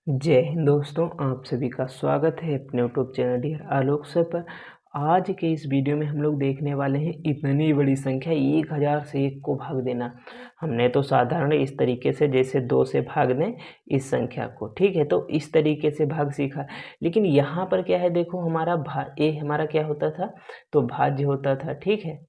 जय हिंद दोस्तों, आप सभी का स्वागत है अपने यूट्यूब चैनल डियर आलोक सर पर। आज के इस वीडियो में हम लोग देखने वाले हैं इतनी बड़ी संख्या 1000 से 1 को भाग देना। हमने तो साधारण इस तरीके से जैसे 2 से भाग दें इस संख्या को, ठीक है, तो इस तरीके से भाग सीखा। लेकिन यहाँ पर क्या है, देखो हमारा क्या होता था, तो भाज्य होता था, ठीक है।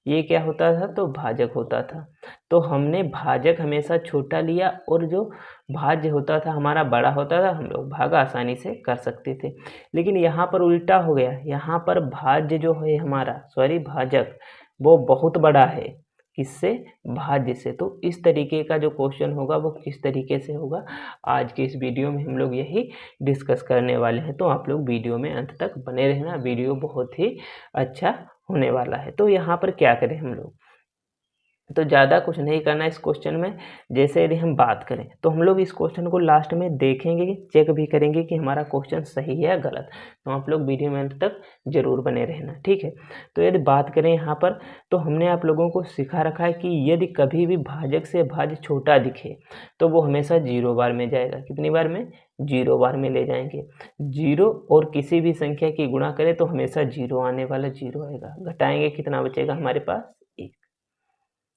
ये क्या होता था, तो भाजक होता था। तो हमने भाजक हमेशा छोटा लिया और जो भाज्य होता था हमारा बड़ा होता था, हम लोग भाग आसानी से कर सकते थे। लेकिन यहाँ पर उल्टा हो गया, यहाँ पर भाज्य जो है हमारा भाजक वो बहुत बड़ा है, किससे, भाज्य से। तो इस तरीके का जो क्वेश्चन होगा वो किस तरीके से होगा, आज के इस वीडियो में हम लोग यही डिस्कस करने वाले हैं। तो आप लोग वीडियो में अंत तक बने रहना, वीडियो बहुत ही अच्छा होने वाला है। तो यहाँ पर क्या करें हम लोग, तो ज़्यादा कुछ नहीं करना इस क्वेश्चन में। जैसे यदि हम बात करें तो हम लोग इस क्वेश्चन को लास्ट में देखेंगे, चेक भी करेंगे कि हमारा क्वेश्चन सही है या गलत। तो आप लोग वीडियो में अंत तक जरूर बने रहना, ठीक है। तो यदि बात करें यहाँ पर, तो हमने आप लोगों को सिखा रखा है कि यदि कभी भी भाजक से भाज्य छोटा दिखे तो वो हमेशा 0 बार में जाएगा। कितनी बार में, 0 बार में ले जाएंगे। 0 और किसी भी संख्या की गुणा करें तो हमेशा 0 आने वाला, 0 आएगा। घटाएंगे कितना बचेगा हमारे पास, 1।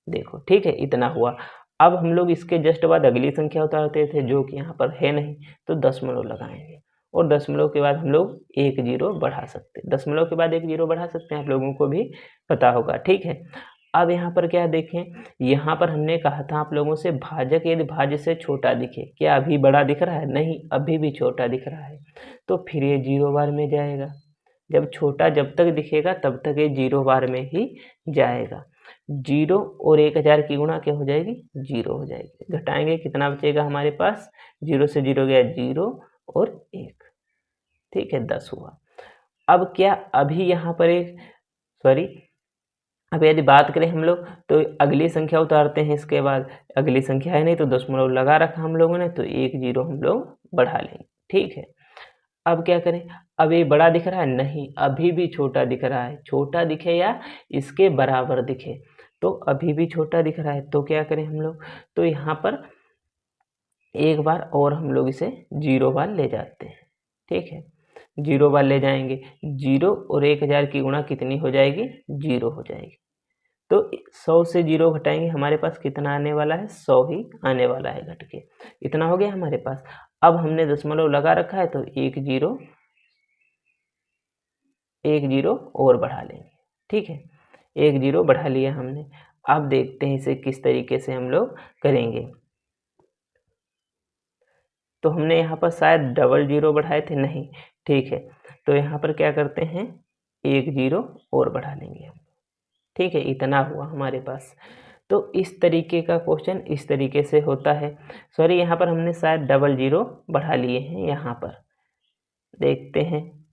देखो, ठीक है, इतना हुआ। अब हम लोग इसके जस्ट बाद अगली संख्या उतारते थे जो कि यहाँ पर है नहीं, तो दशमलव लगाएंगे और दशमलव के बाद हम लोग 1 0 बढ़ा सकते हैं। दशमलव के बाद 1 0 बढ़ा सकते हैं, आप लोगों को भी पता होगा, ठीक है। अब यहाँ पर क्या देखें, यहाँ पर हमने कहा था आप लोगों से भाजक यदि भाज्य से छोटा दिखे, क्या अभी बड़ा दिख रहा है, नहीं, अभी भी छोटा दिख रहा है, तो फिर ये 0 बार में जाएगा। जब छोटा जब तक दिखेगा तब तक ये 0 बार में ही जाएगा। 0 और 1000 की गुणा क्या हो जाएगी, 0 हो जाएगी। घटाएंगे कितना बचेगा हमारे पास, 0 से 0 गया 0 और 1, ठीक है, 10 हुआ। अब क्या, अभी यहाँ पर एक अब यदि बात करें हम लोग तो अगली संख्या उतारते हैं। इसके बाद अगली संख्या है नहीं तो दशमलव लगा रखा हम लोगों ने, तो 1 0 हम लोग बढ़ा लेंगे, ठीक है। अब क्या करें, अब ये बड़ा दिख रहा है, नहीं, अभी भी छोटा दिख रहा है। छोटा दिखे या इसके बराबर दिखे, तो अभी भी छोटा दिख रहा है, तो क्या करें हम लोग, तो यहाँ पर एक बार और हम लोग इसे 0 बार ले जाते हैं, ठीक है। 0 बार ले जाएंगे, 0 और 1000 की गुणा कितनी हो जाएगी, 0 हो जाएगी। तो 100 से 0 घटाएंगे, हमारे पास कितना आने वाला है, 100 ही आने वाला है घट के। इतना हो गया हमारे पास। अब हमने दशमलव लगा रखा है तो 1 0 और बढ़ा लेंगे, ठीक है। 1 0 बढ़ा लिया हमने। अब देखते हैं इसे किस तरीके से हम लोग करेंगे। तो हमने यहाँ पर शायद डबल 0 बढ़ाए थे, नहीं, ठीक है। तो यहाँ पर क्या करते हैं, 1 0 और बढ़ा लेंगे हम, ठीक है। इतना हुआ हमारे पास। तो इस तरीके का क्वेश्चन इस तरीके से होता है। सॉरी, यहाँ पर हमने शायद डबल 0 बढ़ा लिए हैं। यहाँ पर देखते हैं,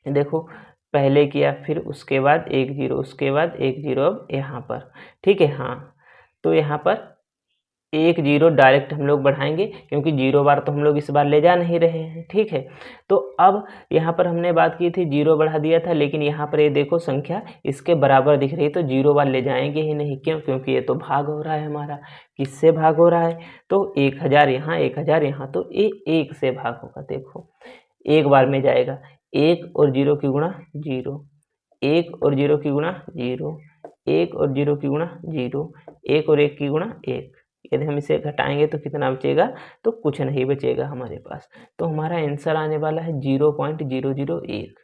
देखो, पहले किया, फिर उसके बाद 1 0, उसके बाद 1 0, अब यहाँ पर, ठीक है। हाँ, तो यहाँ पर 1 0 डायरेक्ट हम लोग बढ़ाएंगे क्योंकि 0 बार तो हम लोग इस बार ले जा नहीं रहे हैं, ठीक है। तो अब यहाँ पर हमने बात की थी 0 बढ़ा दिया था, लेकिन यहाँ पर ये देखो संख्या इसके बराबर दिख रही है, तो 0 बार ले जाएंगे ही नहीं। क्यों, क्योंकि ये तो भाग हो रहा है हमारा। किससे भाग हो रहा है, तो 1000 यहाँ, 1000 यहाँ, तो ये 1 से भाग होगा। देखो, 1 बार में जाएगा, 1 और 0 की गुणा 0, 1 और 0 की गुणा 0, 1 और 0 की गुणा 0, 1 और 1 की गुणा 1। यदि हम इसे घटाएंगे तो कितना बचेगा, तो कुछ नहीं बचेगा हमारे पास। तो हमारा आंसर आने वाला है 0.001,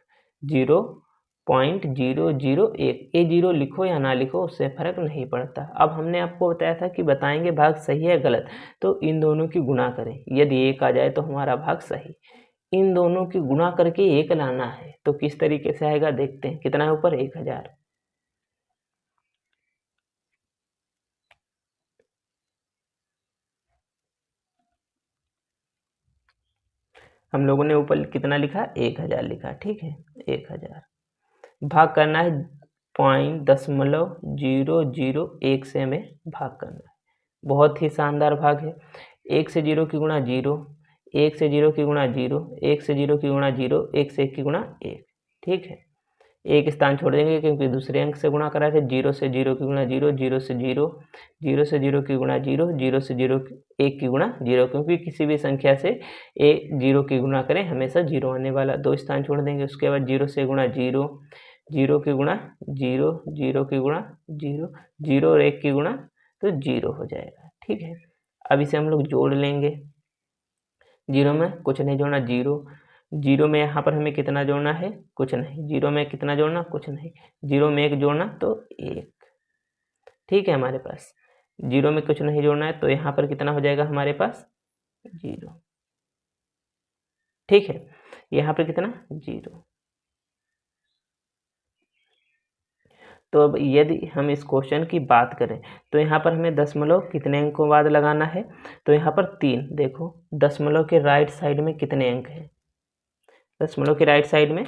0.001। ये 0 लिखो या ना लिखो उससे फर्क नहीं पड़ता। अब हमने आपको बताया था कि बताएंगे भाग सही है गलत, तो इन दोनों की गुणा करें। यदि 1 आ जाए तो हमारा भाग सही। इन दोनों की गुणा करके 1 लाना है, तो किस तरीके से आएगा देखते हैं। कितना है ऊपर, 1000। हम लोगों ने ऊपर कितना लिखा, 1000 लिखा, ठीक है। 1000 भाग करना है 0.0001 से हमें भाग करना है। बहुत ही शानदार भाग है। 1 से 0 की गुणा 0, 1 से 0 की गुणा 0, 1 से 0 की गुणा 0, 1 से 1 की गुणा 1, ठीक है। एक स्थान छोड़ देंगे क्योंकि दूसरे अंक से गुणा करा थे। 0 से 0 की गुणा 0, 0 से 0, 0 से 0 की गुणा 0, 0 से 0 1 की गुणा 0, क्योंकि किसी भी संख्या से 0 की गुणा करें हमेशा 0 आने वाला। 2 स्थान छोड़ देंगे। उसके बाद 0 से गुणा 0, 0 की गुणा 0, 0 की गुणा 0, 0 और 1 की गुणा तो 0 हो जाएगा। ठीक है, अब इसे हम लोग जोड़ लेंगे। 0 में कुछ नहीं जोड़ना, 0, 0 में यहाँ पर हमें कितना जोड़ना है, कुछ नहीं। 0 में कितना जोड़ना, कुछ नहीं। 0 में 1 जोड़ना तो 1। ठीक है, हमारे पास 0 में कुछ नहीं जोड़ना है तो यहाँ पर कितना हो जाएगा हमारे पास 0। ठीक है, यहाँ पर कितना 0। तो अब यदि हम इस क्वेश्चन की बात करें तो यहाँ पर हमें दशमलव कितने अंकों बाद लगाना है, तो यहाँ पर 3। देखो दशमलव के राइट साइड में कितने अंक हैं, दशमलव के राइट साइड में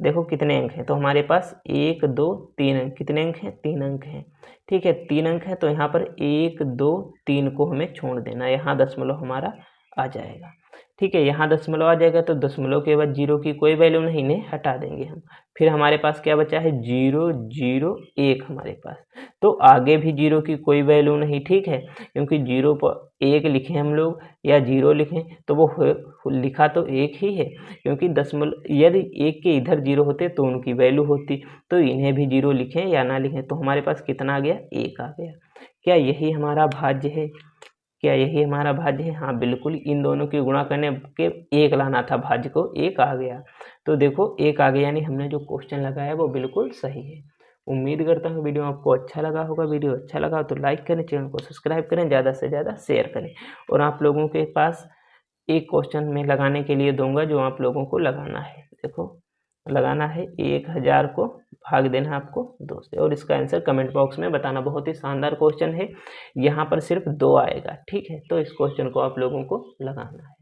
देखो कितने अंक हैं, तो हमारे पास 1 2 3 अंक। कितने अंक हैं, 3 अंक हैं। ठीक है, 3 अंक हैं तो यहाँ पर 1 2 3 को हमें छोड़ देना, यहाँ दशमलव हमारा आ जाएगा। ठीक है, यहाँ दशमलव आ जाएगा तो दशमलव के बाद 0 की कोई वैल्यू नहीं, इन्हें हटा देंगे हम। फिर हमारे पास क्या बचा है, 0 0 1 हमारे पास। तो आगे भी 0 की कोई वैल्यू नहीं। ठीक है, क्योंकि 0 पर 1 लिखें हम लोग या 0 लिखें तो वो लिखा तो 1 ही है, क्योंकि दशमलव यदि 1 के इधर 0 होते तो उनकी वैल्यू होती, तो इन्हें भी 0 लिखें या ना लिखें तो हमारे पास कितना आ गया, 1 आ गया। क्या यही हमारा भाज्य है, क्या यही हमारा भाज्य है? हाँ बिल्कुल, इन दोनों की गुणा करने के 1 लाना था, भाज्य को 1 आ गया। तो देखो 1 आ गया, यानी हमने जो क्वेश्चन लगाया वो बिल्कुल सही है। उम्मीद करता हूँ वीडियो आपको अच्छा लगा होगा। वीडियो अच्छा लगा तो लाइक करें, चैनल को सब्सक्राइब करें, ज़्यादा से ज़्यादा शेयर करें। और आप लोगों के पास एक क्वेश्चन मैं लगाने के लिए दूंगा जो आप लोगों को लगाना है। देखो लगाना है 1000 को भाग देना है आपको 2 से, और इसका आंसर कमेंट बॉक्स में बताना। बहुत ही शानदार क्वेश्चन है, यहाँ पर सिर्फ 2 आएगा। ठीक है, तो इस क्वेश्चन को आप लोगों को लगाना है।